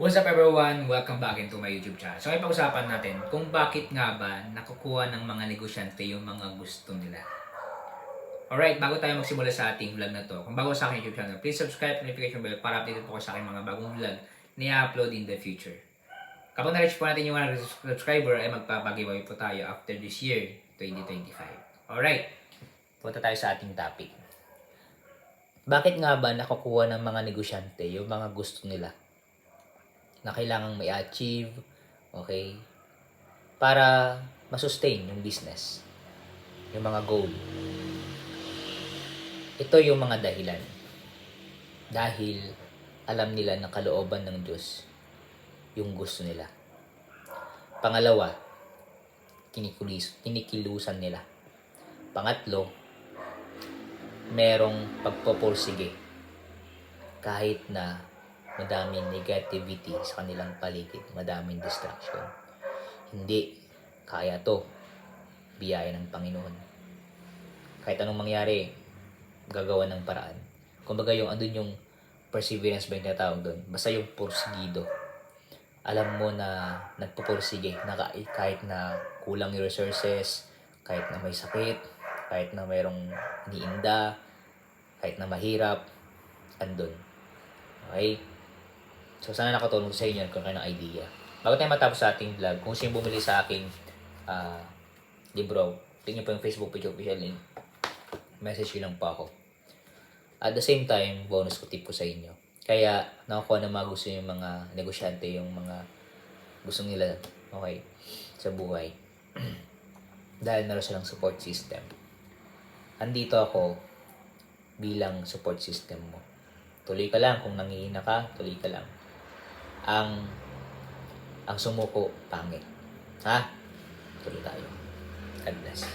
What's up everyone? Welcome back into my YouTube channel. So, ay pag-usapan natin kung bakit nga ba nakukuha ng mga negosyante yung mga gusto nila. Alright, bago tayo magsimula sa ating vlog na to, kung bago sa aking YouTube channel, please subscribe, notification bell para updated po ko sa aking mga bagong vlog na i-upload in the future. Kapag na-reach po natin yung 100 subscriber, ay magpapagiveaway po tayo after this year, 2025. Alright, punta tayo sa ating topic. Bakit nga ba nakukuha ng mga negosyante yung mga gusto nila na kailangang may achieve, okay, para masustain yung business, yung mga goal. Ito yung mga dahilan. Dahil alam nila na kalooban ng Diyos yung gusto nila. Pangalawa, kinikilusan nila. Pangatlo, merong pagpoporsige kahit na madaming negativity sa kanilang paligid, madaming distraction. Hindi, kaya to, biyaya ng Panginoon. Kahit anong mangyari, gagawa ng paraan. Kumbaga andun yung perseverance ba yung tinatawag doon? Basta yung porsigido. Alam mo na nagpupursige, na kahit na kulang yung resources, kahit na may sakit, kahit na mayroong iniinda, kahit na mahirap, andun. Okay? So, sana nakatulong sa inyo kung kayo ng idea. Bago tayo matapos sa ating vlog, kung sino bumili sa aking libro, tingnan po yung Facebook page official link. Message ko lang po ako. At the same time, bonus ko tip ko sa inyo. Kaya, nakakuha na mga gusto yung mga negosyante, yung mga gusto nila, okay, sa buhay. Dahil meron silang support system. Andito ako bilang support system mo. Tuloy ka lang. Kung nangihina ka, tuloy ka lang. Ang sumuko, pangit. Ha? Tuloy tayo. God bless.